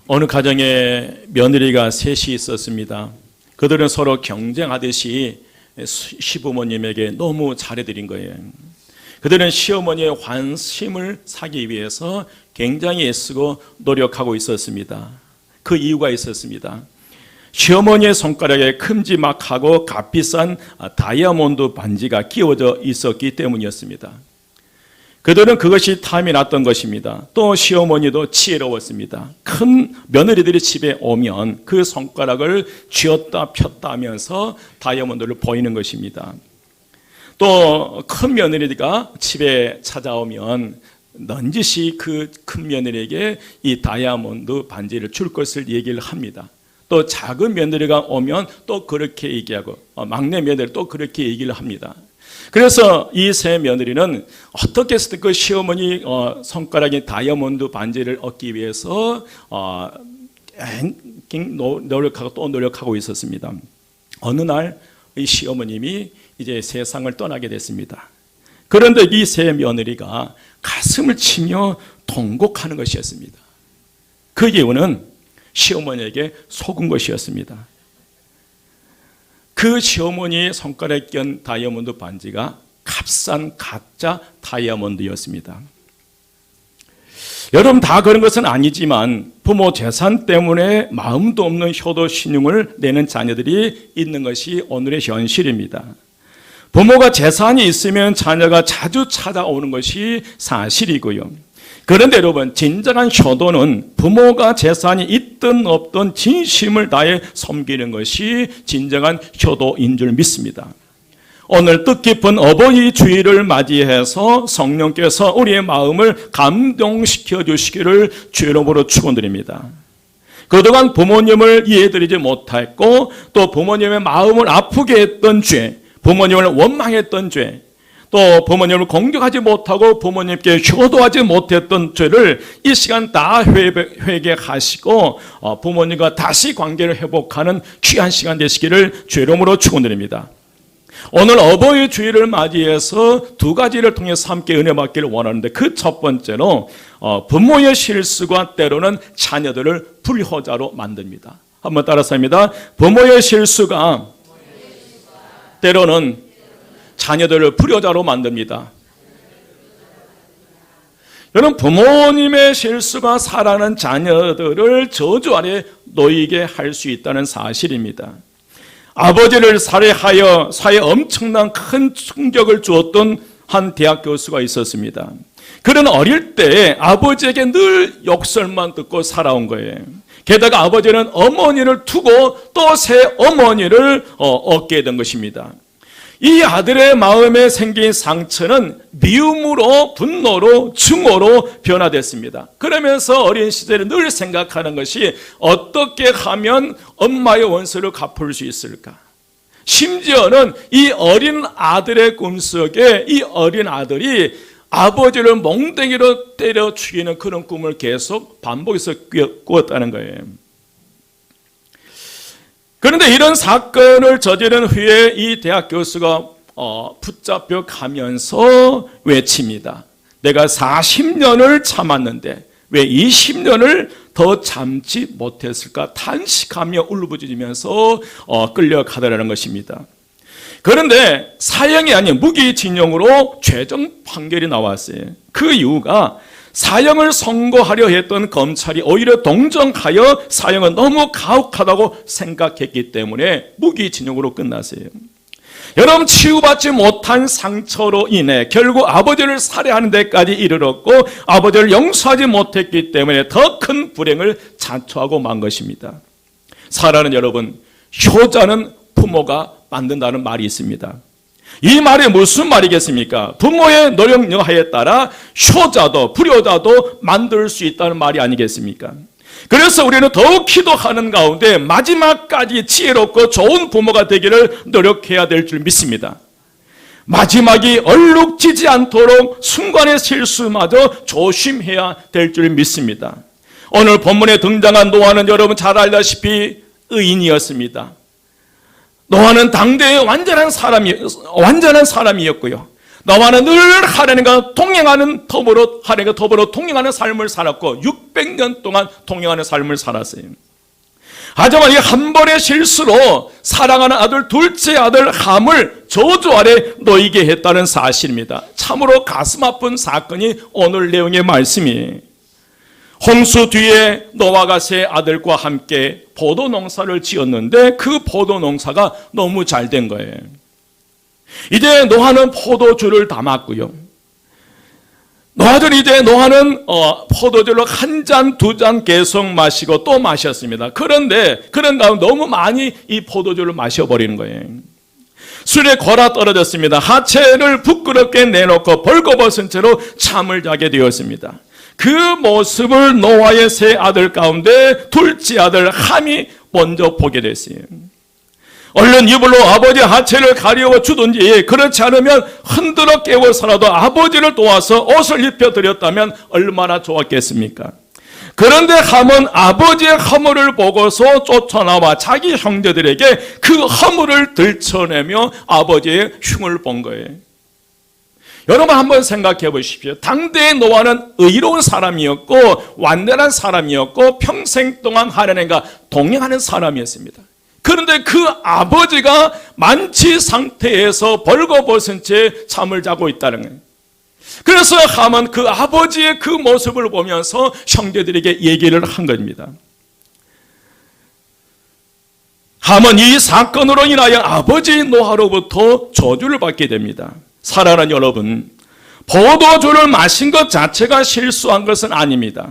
어느 가정에 며느리가 셋이 있었습니다. 그들은 서로 경쟁하듯이 시부모님에게 너무 잘해드린 거예요. 그들은 시어머니의 관심을 사기 위해서 굉장히 애쓰고 노력하고 있었습니다. 그 이유가 있었습니다. 시어머니의 손가락에 큼지막하고 값비싼 다이아몬드 반지가 끼워져 있었기 때문이었습니다. 그들은 그것이 탐이 났던 것입니다. 또 시어머니도 지혜로웠습니다. 큰 며느리들이 집에 오면 그 손가락을 쥐었다 폈다 하면서 다이아몬드를 보이는 것입니다. 또 큰 며느리가 집에 찾아오면 넌지시 그 큰 며느리에게 이 다이아몬드 반지를 줄 것을 얘기를 합니다. 또 작은 며느리가 오면 또 그렇게 얘기하고 막내 며느리 또 그렇게 얘기를 합니다. 그래서 이 세 며느리는 어떻게 해서든 그 시어머니 손가락에 다이아몬드 반지를 얻기 위해서 노력하고 또 노력하고 있었습니다. 어느 날 이 시어머님이 이제 세상을 떠나게 됐습니다. 그런데 이 세 며느리가 가슴을 치며 통곡하는 것이었습니다. 그 이유는 시어머니에게 속은 것이었습니다. 그 시어머니의 손가락에 낀 다이아몬드 반지가 값싼 가짜 다이아몬드였습니다. 여러분 다 그런 것은 아니지만 부모 재산 때문에 마음도 없는 효도 신용을 내는 자녀들이 있는 것이 오늘의 현실입니다. 부모가 재산이 있으면 자녀가 자주 찾아오는 것이 사실이고요. 그런데 여러분 진정한 효도는 부모가 재산이 있든 없든 진심을 다해 섬기는 것이 진정한 효도인 줄 믿습니다. 오늘 뜻깊은 어버이 주일을 맞이해서 성령께서 우리의 마음을 감동시켜 주시기를 주의 이름으로 축원드립니다. 그동안 부모님을 이해드리지 못했고 또 부모님의 마음을 아프게 했던 죄, 부모님을 원망했던 죄, 또 부모님을 공격하지 못하고 부모님께 효도하지 못했던 죄를 이 시간 다 회개하시고 부모님과 다시 관계를 회복하는 귀한 시간 되시기를 주의 이름으로 축원드립니다. 오늘 어버이 주일을 맞이해서 두 가지를 통해서 함께 은혜 받기를 원하는데 그 첫 번째로 부모의 실수가 때로는 자녀들을 불효자로 만듭니다. 한번 따라서 합니다. 부모의 실수가 때로는 자녀들을 불효자로 만듭니다. 여러분 부모님의 실수가 살아가는 자녀들을 저주 아래 놓이게 할 수 있다는 사실입니다. 아버지를 살해하여 사회에 엄청난 큰 충격을 주었던 한 대학 교수가 있었습니다. 그는 어릴 때 아버지에게 늘 욕설만 듣고 살아온 거예요. 게다가 아버지는 어머니를 두고 또 새 어머니를 얻게 된 것입니다. 이 아들의 마음에 생긴 상처는 미움으로 분노로 증오로 변화됐습니다. 그러면서 어린 시절에 늘 생각하는 것이 어떻게 하면 엄마의 원수를 갚을 수 있을까? 심지어는 이 어린 아들의 꿈속에 이 어린 아들이 아버지를 몽둥이로 때려 죽이는 그런 꿈을 계속 반복해서 꾸었다는 거예요. 그런데 이런 사건을 저지른 후에 이 대학 교수가 붙잡혀 가면서 외칩니다. 내가 40년을 참았는데 왜 20년을 더 참지 못했을까 탄식하며 울부짖으면서 끌려가더라는 것입니다. 그런데 사형이 아닌 무기징역으로 최종 판결이 나왔어요. 그 이유가 사형을 선고하려 했던 검찰이 오히려 동정하여 사형은 너무 가혹하다고 생각했기 때문에 무기징역으로 끝났어요. 여러분 치유받지 못한 상처로 인해 결국 아버지를 살해하는 데까지 이르렀고 아버지를 용서하지 못했기 때문에 더 큰 불행을 자초하고 만 것입니다. 사랑하는 여러분, 효자는 부모가 만든다는 말이 있습니다. 이 말이 무슨 말이겠습니까? 부모의 노력 여하에 따라 효자도 불효자도 만들 수 있다는 말이 아니겠습니까? 그래서 우리는 더욱 기도하는 가운데 마지막까지 지혜롭고 좋은 부모가 되기를 노력해야 될 줄 믿습니다. 마지막이 얼룩지지 않도록 순간의 실수마저 조심해야 될 줄 믿습니다. 오늘 본문에 등장한 노아는 여러분 잘 알다시피 의인이었습니다. 노아는 당대의 완전한 사람이었고요. 나와는 늘 하나님과 동행하는 더불어 하나님과 더불어 동행하는 삶을 살았고 600년 동안 동행하는 삶을 살았어요. 하지만 이 한 번의 실수로 사랑하는 아들 둘째 아들 함을 저주 아래 놓이게 했다는 사실입니다. 참으로 가슴 아픈 사건이 오늘 내용의 말씀이에요. 홍수 뒤에 노아가 세 아들과 함께 포도 농사를 지었는데 그 포도 농사가 너무 잘 된 거예요. 이제 노아는 포도주를 담았고요. 노아는 포도주를 한 잔, 두 잔 계속 마시고 또 마셨습니다. 그런데 그런 다음 너무 많이 이 포도주를 마셔버리는 거예요. 술에 골아 떨어졌습니다. 하체를 부끄럽게 내놓고 벌거벗은 채로 잠을 자게 되었습니다. 그 모습을 노아의 세 아들 가운데 둘째 아들 함이 먼저 보게 됐어요. 얼른 이불로 아버지 하체를 가리워 주든지 그렇지 않으면 흔들어 깨워서라도 아버지를 도와서 옷을 입혀드렸다면 얼마나 좋았겠습니까? 그런데 함은 아버지의 허물을 보고서 쫓아나와 자기 형제들에게 그 허물을 들춰내며 아버지의 흉을 본 거예요. 여러분 한번 생각해 보십시오. 당대의 노아는 의로운 사람이었고 완전한 사람이었고 평생 동안 하나님과 동행하는 사람이었습니다. 그런데 그 아버지가 만취 상태에서 벌거벗은 채 잠을 자고 있다는 거예요. 그래서 함은 그 아버지의 그 모습을 보면서 형제들에게 얘기를 한 겁니다. 함은 이 사건으로 인하여 아버지 노아로부터 저주를 받게 됩니다. 사랑하는 여러분, 포도주를 마신 것 자체가 실수한 것은 아닙니다.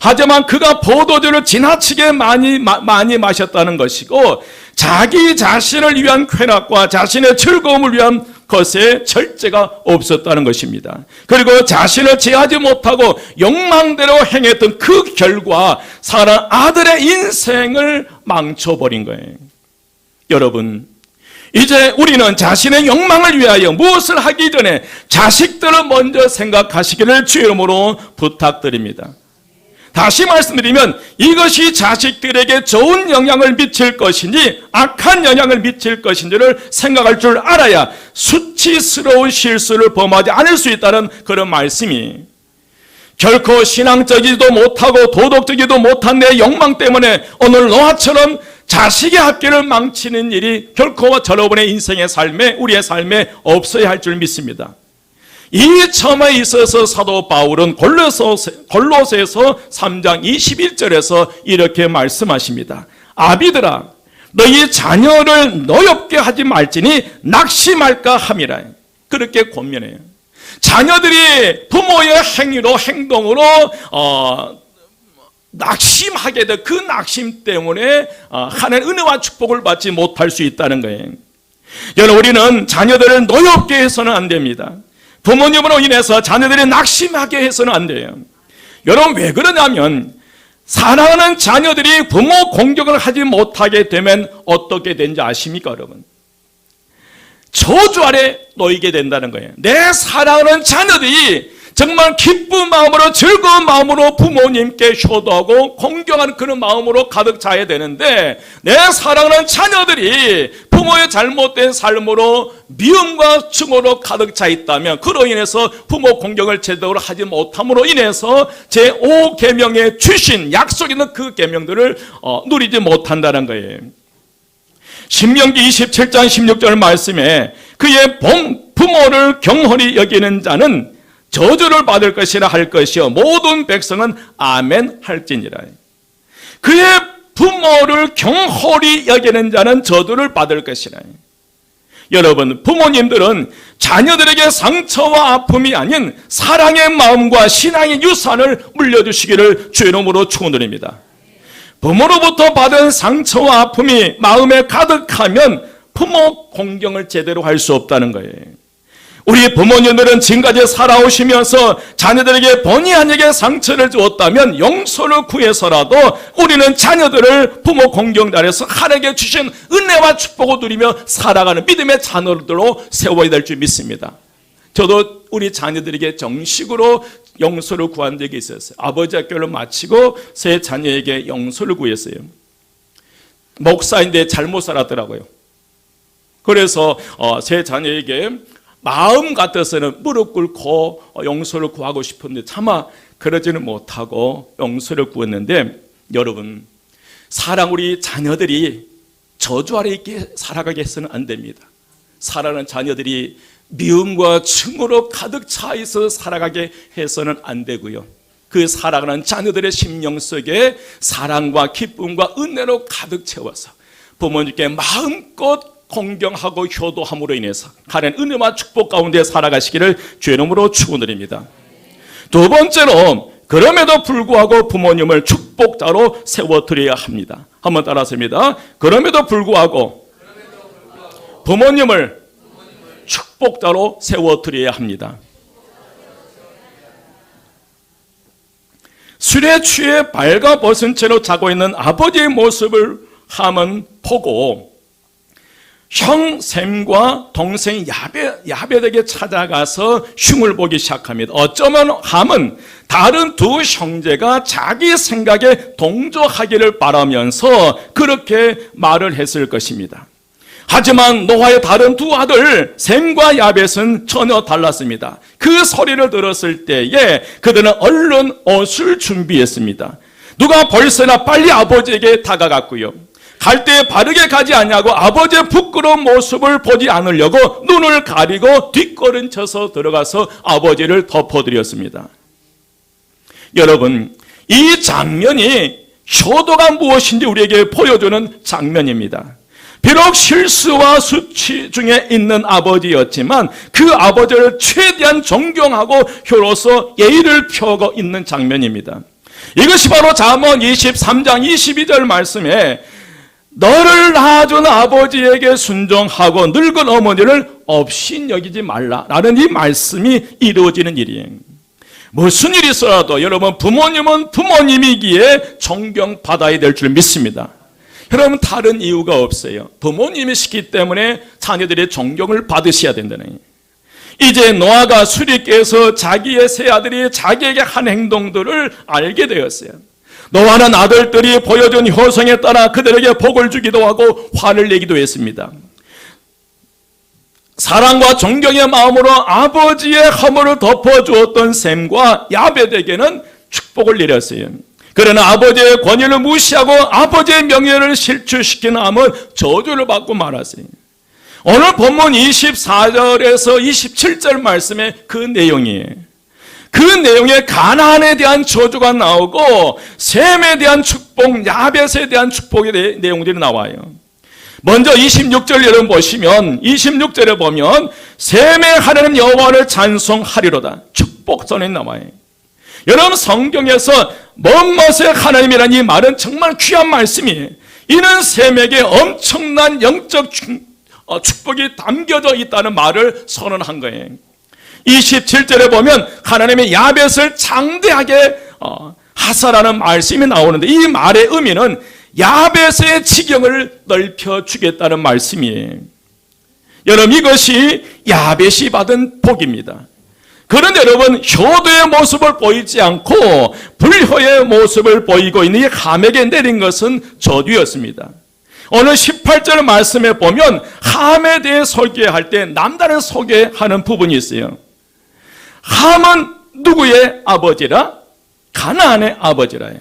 하지만 그가 포도주를 지나치게 많이 마셨다는 것이고 자기 자신을 위한 쾌락과 자신의 즐거움을 위한 것에 절제가 없었다는 것입니다. 그리고 자신을 제하지 못하고 욕망대로 행했던 그 결과 사랑하는 아들의 인생을 망쳐버린 거예요. 여러분, 이제 우리는 자신의 욕망을 위하여 무엇을 하기 전에 자식들을 먼저 생각하시기를 주의 이름으로 부탁드립니다. 다시 말씀드리면 이것이 자식들에게 좋은 영향을 미칠 것인지 악한 영향을 미칠 것인지를 생각할 줄 알아야 수치스러운 실수를 범하지 않을 수 있다는 그런 말씀이, 결코 신앙적이지도 못하고 도덕적이지도 못한 내 욕망 때문에 오늘 노아처럼 자식의 학교를 망치는 일이 결코 여러분의 인생의 삶에, 우리의 삶에 없어야 할 줄 믿습니다. 이 점에 있어서 사도 바울은 골로새서 3장 21절에서 이렇게 말씀하십니다. 아비들아, 너희 자녀를 노엽게 하지 말지니 낙심할까 함이라. 그렇게 권면해요. 자녀들이 부모의 행위로, 행동으로 낙심하게 돼. 그 낙심 때문에 하나님의 은혜와 축복을 받지 못할 수 있다는 거예요. 여러분, 우리는 자녀들을 노엽게 해서는 안 됩니다. 부모님으로 인해서 자녀들이 낙심하게 해서는 안 돼요. 여러분, 왜 그러냐면 사랑하는 자녀들이 부모 공격을 하지 못하게 되면 어떻게 되는지 아십니까, 여러분? 저주 아래 놓이게 된다는 거예요. 내 사랑하는 자녀들이 정말 기쁜 마음으로, 즐거운 마음으로 부모님께 효도하고 공경하는 그런 마음으로 가득 차야 되는데, 내 사랑하는 자녀들이 부모의 잘못된 삶으로 미움과 증오로 가득 차 있다면 그로 인해서 부모 공경을 제대로 하지 못함으로 인해서 제5계명에 주신 약속 있는 그 계명들을 누리지 못한다는 거예요. 신명기 27장 16절 말씀에 그의 부모를 경홀히 여기는 자는 저주를 받을 것이라 할 것이요 모든 백성은 아멘 할지니라. 그의 부모를 경홀히 여기는 자는 저주를 받을 것이라. 여러분, 부모님들은 자녀들에게 상처와 아픔이 아닌 사랑의 마음과 신앙의 유산을 물려주시기를 주의 이름으로 축원드립니다. 부모로부터 받은 상처와 아픔이 마음에 가득하면 부모 공경을 제대로 할 수 없다는 거예요. 우리 부모님들은 지금까지 살아오시면서 자녀들에게 본의 아니게 상처를 주었다면 용서를 구해서라도 우리는 자녀들을 부모 공경 자리에서 하나님께 주신 은혜와 축복을 누리며 살아가는 믿음의 자녀들로 세워야 될 줄 믿습니다. 저도 우리 자녀들에게 정식으로 용서를 구한 적이 있었어요. 아버지 학교를 마치고 새 자녀에게 용서를 구했어요. 목사인데 잘못 살았더라고요. 그래서 새 자녀에게 마음 같아서는 무릎 꿇고 용서를 구하고 싶은데 차마 그러지는 못하고 용서를 구했는데, 여러분, 우리 자녀들이 저주 아래 있게 살아가게 해서는 안 됩니다. 사랑하는 자녀들이 미움과 증오로 가득 차 있어 살아가게 해서는 안 되고요. 그 살아가는 자녀들의 심령 속에 사랑과 기쁨과 은혜로 가득 채워서 부모님께 마음껏 공경하고 효도함으로 인해서 가는 은혜와 축복 가운데 살아가시기를 주의 이름으로 축원드립니다. 두 번째로, 그럼에도 불구하고 부모님을 축복자로 세워드려야 합니다. 한번 따라하십니다. 그럼에도 불구하고 부모님을 축복자로 세워드려야 합니다. 술에 취해 발가벗은 채로 자고 있는 아버지의 모습을 함은 보고 형 셈과 동생 야벳에게 찾아가서 흉을 보기 시작합니다. 어쩌면 함은 다른 두 형제가 자기 생각에 동조하기를 바라면서 그렇게 말을 했을 것입니다. 하지만 노아의 다른 두 아들 셈과 야벳은 전혀 달랐습니다. 그 소리를 들었을 때에 그들은 얼른 옷을 준비했습니다. 누가 벌써나 빨리 아버지에게 다가갔고요. 갈 때 바르게 가지 않냐고 아버지의 부끄러운 모습을 보지 않으려고 눈을 가리고 뒷걸음쳐서 들어가서 아버지를 덮어드렸습니다. 여러분, 이 장면이 효도가 무엇인지 우리에게 보여주는 장면입니다. 비록 실수와 수치 중에 있는 아버지였지만 그 아버지를 최대한 존경하고 효로서 예의를 펴고 있는 장면입니다. 이것이 바로 잠언 23장 22절 말씀에 너를 낳아준 아버지에게 순종하고 늙은 어머니를 업신여기지 말라라는 이 말씀이 이루어지는 일이에요. 무슨 일이 있어도 여러분, 부모님은 부모님이기에 존경받아야 될 줄 믿습니다. 여러분, 다른 이유가 없어요. 부모님이시기 때문에 자녀들의 존경을 받으셔야 된다는 거예요. 이제 노아가 술이 깨서 자기의 세 아들이 자기에게 한 행동들을 알게 되었어요. 노아는 아들들이 보여준 효성에 따라 그들에게 복을 주기도 하고 화를 내기도 했습니다. 사랑과 존경의 마음으로 아버지의 허물을 덮어주었던 셈과 야벳에게는 축복을 내렸어요. 그러나 아버지의 권위를 무시하고 아버지의 명예를 실추시킨 함은 저주를 받고 말았어요. 오늘 본문 24절에서 27절 말씀에 그 내용이에요. 그 내용에 가나안에 대한 저주가 나오고 셈에 대한 축복, 야벳에 대한 축복의 내용들이 나와요. 먼저 26절 여러분 보시면 26절에 보면 셈의 하나님 여호와를 찬송하리로다 축복선이 나와요. 여러분, 성경에서 멋멋의 하나님이라는 이 말은 정말 귀한 말씀이에요. 이는 셈에게 엄청난 영적 축복이 담겨져 있다는 말을 선언한 거예요. 27절에 보면 하나님의 야벳을 장대하게 하사라는 말씀이 나오는데 이 말의 의미는 야벳의 지경을 넓혀주겠다는 말씀이에요. 여러분, 이것이 야벳이 받은 복입니다. 그런데 여러분, 효도의 모습을 보이지 않고 불효의 모습을 보이고 있는 이 함에게 내린 것은 저주였습니다. 오늘 18절 말씀에 보면 함에 대해 소개할 때 남다른 소개하는 부분이 있어요. 함은 누구의 아버지라? 가나안의 아버지라 해요.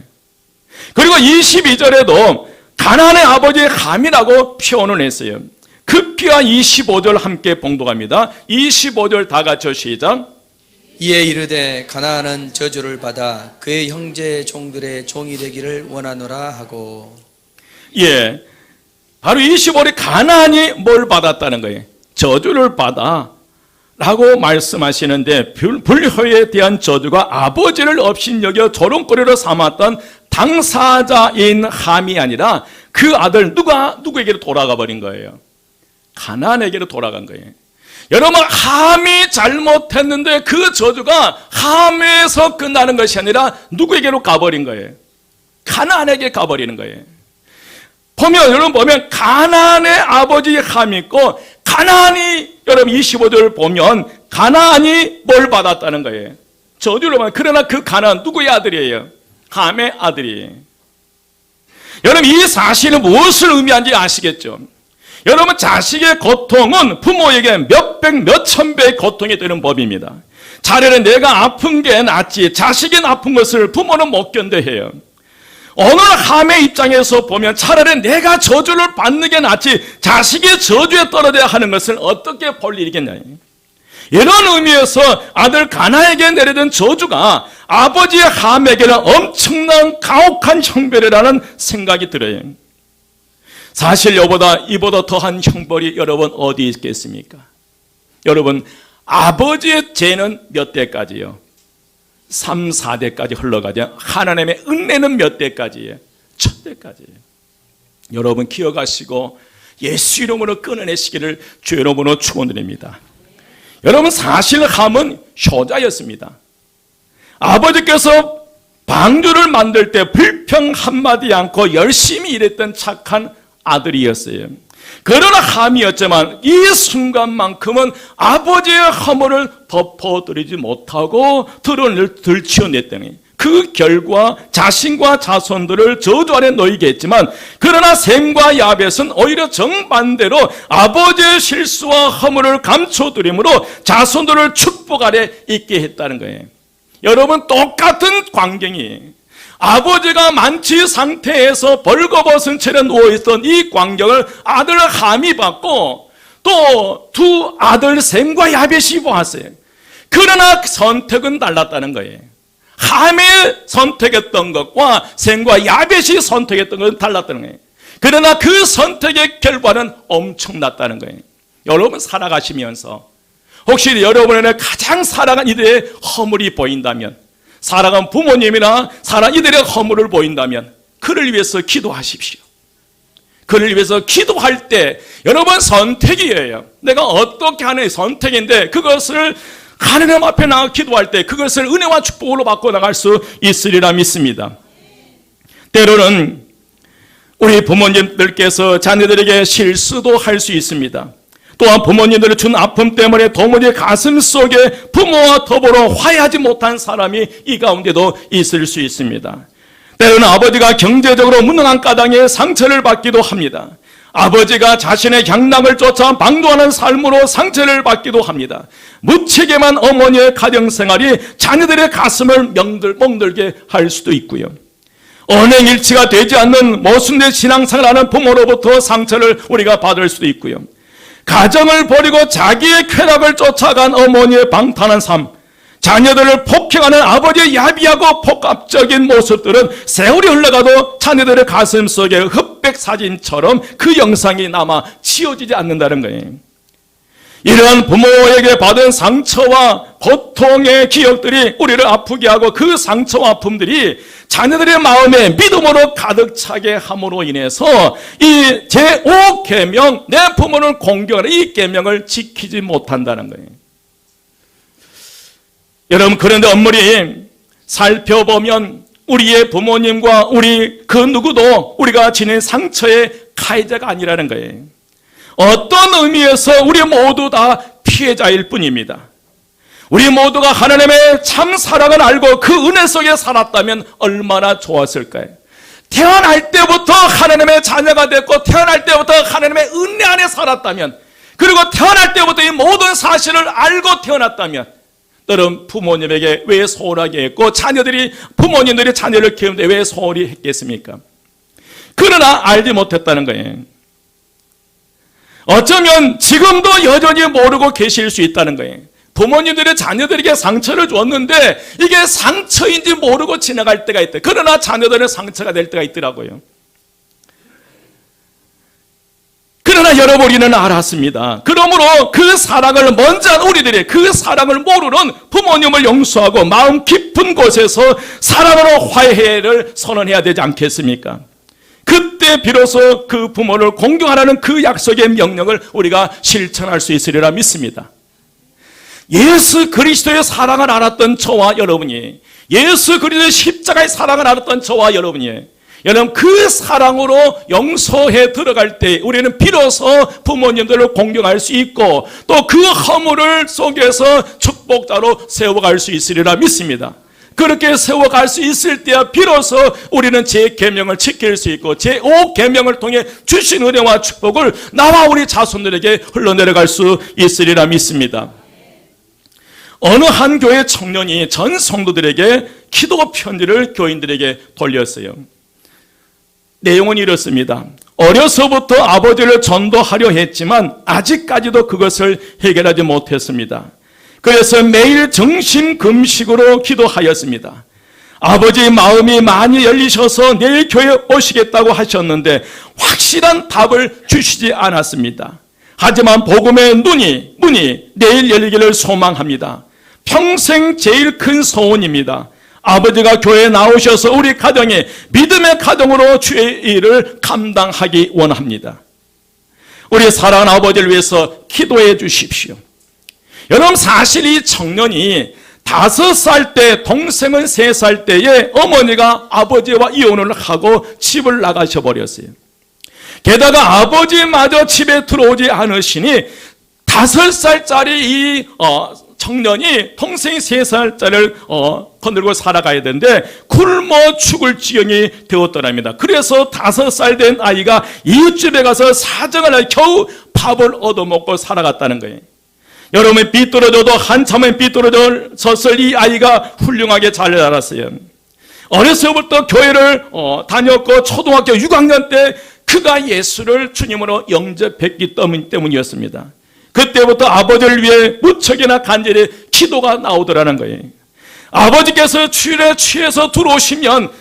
그리고 22절에도 가나안의 아버지 함이라고 표현을 했어요. 급기야 25절 함께 봉독합니다. 25절 다 같이 시작. 이에 이르되 가나안은 저주를 받아 그의 형제 종들의 종이 되기를 원하노라 하고. 예, 바로 25절에 가나안이 뭘 받았다는 거예요? 저주를 받아 라고 말씀하시는데, 불효에 대한 저주가 아버지를 업신여겨 조롱거리로 삼았던 당사자인 함이 아니라 그 아들 누구에게로 돌아가 버린 거예요? 가나안에게로 돌아간 거예요. 여러분, 함이 잘못했는데 그 저주가 함에서 끝나는 것이 아니라 누구에게로 가버린 거예요? 가나안에게 가버리는 거예요. 여러분 보면 가나안의 아버지 함이 있고, 가나안이 여러분 25절 보면 가나안이 뭘 받았다는 거예요? 저주를 받았다. 그러나 그 가나안 누구의 아들이에요? 함의 아들이에요. 여러분, 이 사실은 무엇을 의미하는지 아시겠죠? 여러분, 자식의 고통은 부모에게 몇백, 몇천 배의 고통이 되는 법입니다. 차라리 내가 아픈 게 낫지 자식이 아픈 것을 부모는 못 견뎌해요. 어느 함의 입장에서 보면 차라리 내가 저주를 받는 게 낫지 자식이 저주에 떨어져야 하는 것을 어떻게 볼 일이겠냐. 이런 의미에서 아들 가나에게 내려진 저주가 아버지의 함에게는 엄청난 가혹한 형벌이라는 생각이 들어요. 사실 이보다 더한 형벌이 여러분 어디 있겠습니까? 여러분, 아버지의 죄는 몇 대까지요? 3, 4대까지 흘러가죠. 하나님의 은혜는 몇 대까지예요? 1000대까지예요. 여러분 기억하시고 예수 이름으로 끊어내시기를 주 이름으로 축원드립니다. 여러분, 사실 함은 효자였습니다. 아버지께서 방주를 만들 때 불평 한마디 않고 열심히 일했던 착한 아들이었어요. 그러나 함이었지만 이 순간만큼은 아버지의 허물을 덮어드리지 못하고 드러를 들치워냈더니 그 결과 자신과 자손들을 저주 아래 놓이게 했지만, 그러나 셈과 야벳은 오히려 정반대로 아버지의 실수와 허물을 감춰드림으로 자손들을 축복 아래 있게 했다는 거예요. 여러분, 똑같은 광경이 아버지가 만취 상태에서 벌거벗은 채로 누워있던 이 광경을 아들 함이 봤고 또 두 아들 셈과 야벳이 보았어요. 그러나 선택은 달랐다는 거예요. 함이 선택했던 것과 셈과 야벳이 선택했던 것은 달랐다는 거예요. 그러나 그 선택의 결과는 엄청났다는 거예요. 여러분 살아가시면서 혹시 여러분의 가장 사랑한 이들의 허물이 보인다면, 사랑한 부모님이나 사랑한 이들의 허물을 보인다면 그를 위해서 기도하십시오. 그를 위해서 기도할 때 여러분 선택이에요. 내가 어떻게 하는 선택인데 그것을 하나님 앞에 나가 기도할 때 그것을 은혜와 축복으로 받고 나갈 수 있으리라 믿습니다. 때로는 우리 부모님들께서 자녀들에게 실수도 할 수 있습니다. 또한 부모님들이 준 아픔 때문에 도무지 가슴 속에 부모와 더불어 화해하지 못한 사람이 이 가운데도 있을 수 있습니다. 때로는 아버지가 경제적으로 무능한 까닭에 상처를 받기도 합니다. 아버지가 자신의 향락을 쫓아 방도하는 삶으로 상처를 받기도 합니다. 무책임한 어머니의 가정생활이 자녀들의 가슴을 멍들게 할 수도 있고요. 언행일치가 되지 않는 모순된 신앙생활하는 부모로부터 상처를 우리가 받을 수도 있고요. 가정을 버리고 자기의 쾌락을 쫓아간 어머니의 방탄한 삶, 자녀들을 폭행하는 아버지의 야비하고 폭압적인 모습들은 세월이 흘러가도 자녀들의 가슴 속에 흑백 사진처럼 그 영상이 남아 지워지지 않는다는 거예요. 이러한 부모에게 받은 상처와 고통의 기억들이 우리를 아프게 하고 그 상처와 아픔들이 자녀들의 마음에 믿음으로 가득 차게 함으로 인해서 이 제5계명, 내 부모를 공경하는 이 계명을 지키지 못한다는 거예요. 여러분, 그런데 엄밀히 살펴보면 우리의 부모님과 우리 그 누구도 우리가 지닌 상처의 가해자가 아니라는 거예요. 어떤 의미에서 우리 모두 다 피해자일 뿐입니다. 우리 모두가 하나님의 참 사랑을 알고 그 은혜 속에 살았다면 얼마나 좋았을까요? 태어날 때부터 하나님의 자녀가 됐고 태어날 때부터 하나님의 은혜 안에 살았다면, 그리고 태어날 때부터 이 모든 사실을 알고 태어났다면 여러분 부모님에게 왜 소홀하게 했고 부모님들이 자녀를 키우는데 왜 소홀히 했겠습니까? 그러나 알지 못했다는 거예요. 어쩌면 지금도 여전히 모르고 계실 수 있다는 거예요. 부모님들이 자녀들에게 상처를 줬는데 이게 상처인지 모르고 지나갈 때가 있다. 그러나 자녀들은 상처가 될 때가 있더라고요. 그러나 여러분 우리는 알았습니다. 그러므로 그 사랑을 먼저 우리들이 그 사랑을 모르는 부모님을 용서하고 마음 깊은 곳에서 사랑으로 화해를 선언해야 되지 않겠습니까? 그때 비로소 그 부모를 공경하라는 그 약속의 명령을 우리가 실천할 수 있으리라 믿습니다. 예수 그리스도의 사랑을 알았던 저와 여러분이, 예수 그리스도의 십자가의 사랑을 알았던 저와 여러분이, 여러분 그 사랑으로 용서해 들어갈 때 우리는 비로소 부모님들을 공경할 수 있고 또 그 허물을 속에서 축복자로 세워갈 수 있으리라 믿습니다. 그렇게 세워갈 수 있을 때야 비로소 우리는 제 계명을 지킬 수 있고 제5계명을 통해 주신 은혜와 축복을 나와 우리 자손들에게 흘러내려갈 수 있으리라 믿습니다. 어느 한 교회 청년이 전 성도들에게 기도 편지를 교인들에게 돌렸어요. 내용은 이렇습니다. 어려서부터 아버지를 전도하려 했지만 아직까지도 그것을 해결하지 못했습니다. 그래서 매일 정신 금식으로 기도하였습니다. 아버지의 마음이 많이 열리셔서 내일 교회에 오시겠다고 하셨는데 확실한 답을 주시지 않았습니다. 하지만 복음의 문이 내일 열리기를 소망합니다. 평생 제일 큰 소원입니다. 아버지가 교회에 나오셔서 우리 가정에 믿음의 가정으로 주의 일을 감당하기 원합니다. 우리 사랑하는 아버지를 위해서 기도해 주십시오. 여러분, 사실 이 청년이 5살 때, 동생은 3살 때에 어머니가 아버지와 이혼을 하고 집을 나가셔 버렸어요. 게다가 아버지마저 집에 들어오지 않으시니 5살짜리 이 청년이 동생이 3살짜리를 거느리고 살아가야 되는데 굶어 죽을 지경이 되었더랍니다. 그래서 5살 된 아이가 이웃집에 가서 사정을 하여 겨우 밥을 얻어먹고 살아갔다는 거예요. 여러분, 삐뚤어져도 한참은 삐뚤어졌을 이 아이가 훌륭하게 잘 자랐어요. 어려서부터 교회를 다녔고 초등학교 6학년 때 그가 예수를 주님으로 영접했기 때문이었습니다. 그때부터 아버지를 위해 무척이나 간절히 기도가 나오더라는 거예요. 아버지께서 주일에 취해서 들어오시면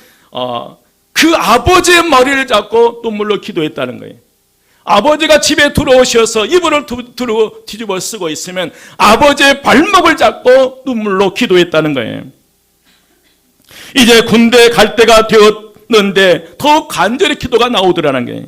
그 아버지의 머리를 잡고 눈물로 기도했다는 거예요. 아버지가 집에 들어오셔서 이불을 뒤집어 쓰고 있으면 아버지의 발목을 잡고 눈물로 기도했다는 거예요. 이제 군대 갈 때가 되었는데 더욱 간절히 기도가 나오더라는 거예요.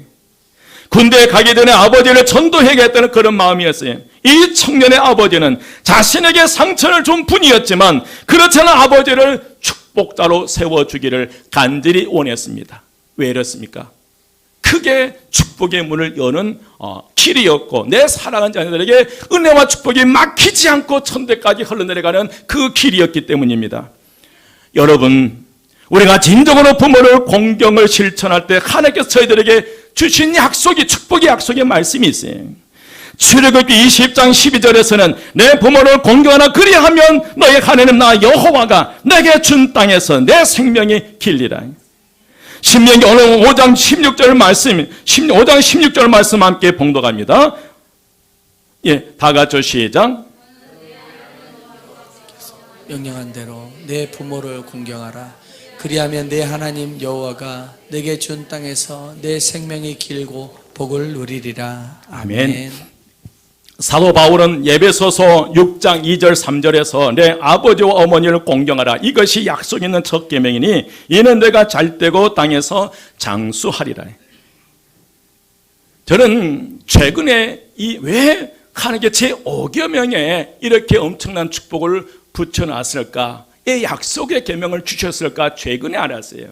군대에 가기 전에 아버지를 전도해야겠다는 그런 마음이었어요. 이 청년의 아버지는 자신에게 상처를 준 분이었지만 그렇지 않은 아버지를 축복자로 세워주기를 간절히 원했습니다. 왜 이렇습니까? 크게 축복의 문을 여는 길이었고 내 사랑하는 자녀들에게 은혜와 축복이 막히지 않고 천대까지 흘러내려가는 그 길이었기 때문입니다. 여러분, 우리가 진정으로 부모를 공경을 실천할 때 하나님께서 저희들에게 주신 약속이, 축복의 약속의 말씀이 있어요. 출애굽기 20장 12절에서는 내 부모를 공경하나 그리하면 너의 하나님 나 여호와가 내게 준 땅에서 내 생명이 길리라. 신명기 오늘 5장 16절 말씀, 5장 16절 말씀 함께 봉독합니다. 예, 다 같이 시작. 명령한 대로 내 부모를 공경하라. 그리하면 내 하나님 여호와가 내게 준 땅에서 내 생명이 길고 복을 누리리라. 아멘. 사도 바울은 에베소서 6장 2절 3절에서 내 아버지와 어머니를 공경하라. 이것이 약속 있는 첫 계명이니 이는 내가 잘되고 땅에서 장수하리라. 저는 최근에 왜 하나님께 제5계명에 이렇게 엄청난 축복을 붙여놨을까? 이 약속의 계명을 주셨을까? 최근에 알았어요.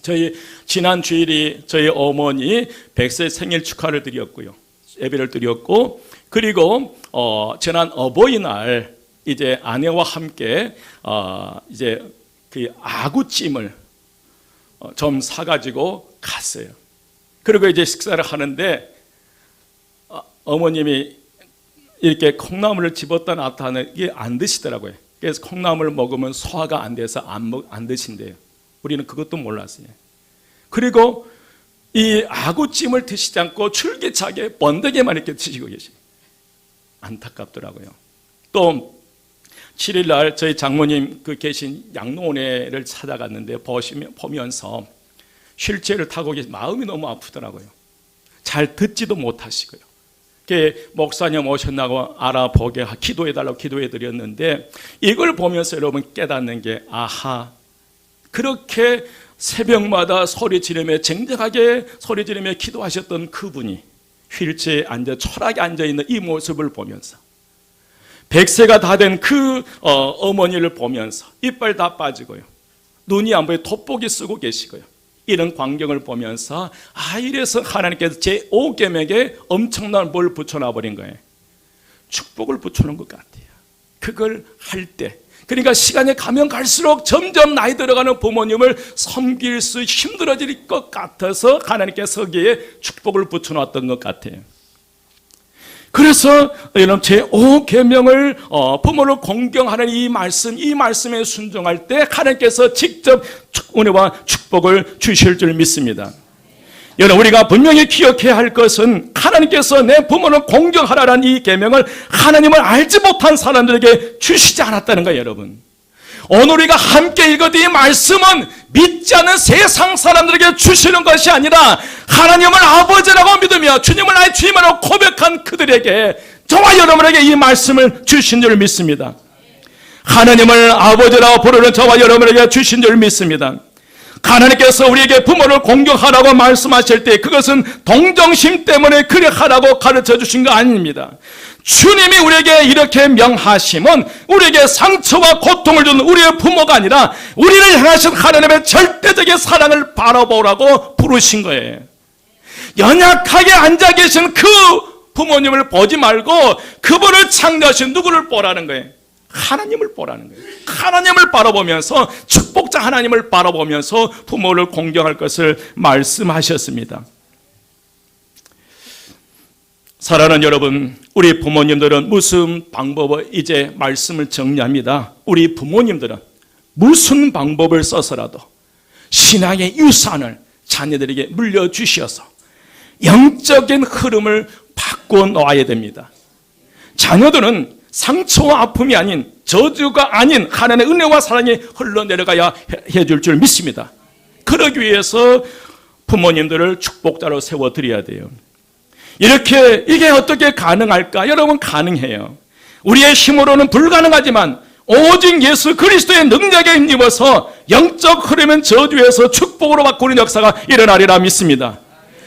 저희 지난 주일이 저희 어머니 100세 생일 축하를 드렸고요. 예배를 드렸고, 그리고 지난 어버이날 이제 아내와 함께 이제 그 아구찜을 좀 사가지고 갔어요. 그리고 이제 식사를 하는데 어머님이 이렇게 콩나물을 집었다 놨다 하는 게 안 드시더라고요. 그래서 콩나물을 먹으면 소화가 안 돼서 안 드신대요. 우리는 그것도 몰랐어요. 그리고 이 아구찜을 드시지 않고 줄기차게 번데기만 이렇게 드시고 계시고 안타깝더라고요. 또 7일날 저희 장모님 계신 양로원회를 찾아갔는데 보면서 휠체어를 타고 계신 마음이 너무 아프더라고요. 잘 듣지도 못하시고요. 목사님 오셨나고 알아보게 기도해달라고 기도해드렸는데 이걸 보면서 여러분 깨닫는 게 아하, 그렇게 새벽마다 소리 지르며 쟁쟁하게 소리 지르며 기도하셨던 그분이 휠체어에 앉아 초라하게 앉아있는 이 모습을 보면서 100세가 다 된 그 어머니를 보면서 이빨 다 빠지고요, 눈이 안 보여 돋보기 쓰고 계시고요, 이런 광경을 보면서 이래서 하나님께서 제5계명에 엄청난 뭘 붙여놔 버린 거예요. 축복을 붙여놓은 것 같아요. 그걸 할 때 그러니까 시간이 가면 갈수록 점점 나이 들어가는 부모님을 섬길 수 힘들어질 것 같아서 하나님께서 거기에 축복을 붙여놨던 것 같아요. 그래서 여러분 제5계명을 부모를 공경하는 이 말씀에 순종할 때 하나님께서 직접 은혜와 축복을 주실 줄 믿습니다. 여러분, 우리가 분명히 기억해야 할 것은 하나님께서 내 부모를 공경하라는 이 계명을 하나님을 알지 못한 사람들에게 주시지 않았다는 거예요, 여러분. 오늘 우리가 함께 읽었던 이 말씀은 믿지 않는 세상 사람들에게 주시는 것이 아니라 하나님을 아버지라고 믿으며 주님을 나의 주님으로 고백한 그들에게, 저와 여러분에게 이 말씀을 주신 줄 믿습니다. 하나님을 아버지라고 부르는 저와 여러분에게 주신 줄 믿습니다. 하나님께서 우리에게 부모를 공경하라고 말씀하실 때 그것은 동정심 때문에 그렇게 하라고 가르쳐 주신 거 아닙니다. 주님이 우리에게 이렇게 명하심은 우리에게 상처와 고통을 주는 우리의 부모가 아니라 우리를 향하신 하나님의 절대적인 사랑을 바라보라고 부르신 거예요. 연약하게 앉아 계신 그 부모님을 보지 말고 그분을 창조하신 누구를 보라는 거예요? 하나님을 보라는 거예요. 하나님을 바라보면서, 축복자 하나님을 바라보면서 부모를 공경할 것을 말씀하셨습니다. 사랑하는 여러분, 우리 부모님들은 무슨 방법을, 이제 말씀을 정리합니다. 우리 부모님들은 무슨 방법을 써서라도 신앙의 유산을 자녀들에게 물려주셔서 영적인 흐름을 바꿔 놓아야 됩니다. 자녀들은 상처와 아픔이 아닌, 저주가 아닌 하나님의 은혜와 사랑이 흘러내려가야 해줄 줄 믿습니다. 그러기 위해서 부모님들을 축복자로 세워드려야 돼요. 이게 어떻게 가능할까? 여러분, 가능해요. 우리의 힘으로는 불가능하지만 오직 예수 그리스도의 능력에 힘입어서 영적 흐름은 저주에서 축복으로 바꾸는 역사가 일어나리라 믿습니다.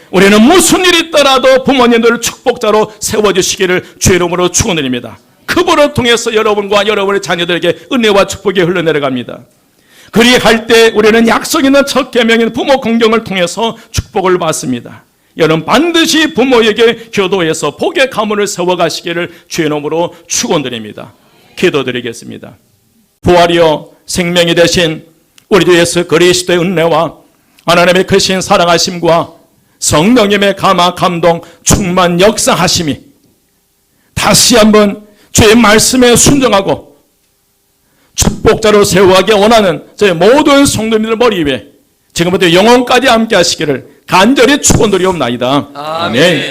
우리는 무슨 일이 있더라도 부모님들을 축복자로 세워주시기를 주의 이름으로 축원드립니다. 그분을 통해서 여러분과 여러분의 자녀들에게 은혜와 축복이 흘러내려갑니다. 그리할 때 우리는 약속 있는 첫 계명인 부모 공경을 통해서 축복을 받습니다. 여러분, 반드시 부모에게 교도해서 복의 가문을 세워가시기를 주의 이름으로 축원드립니다. 기도드리겠습니다. 부활이요 생명이 되신 우리 주 예수 그리스도의 은혜와 하나님의 크신 사랑하심과 성령님의 감화 감동 충만 역사하심이 다시 한번 주의 말씀에 순종하고 축복자로 세워가기 원하는 저희 모든 성도님들 머리 위에 지금부터 영원까지 함께 하시기를 간절히 축원드리옵나이다. 아멘.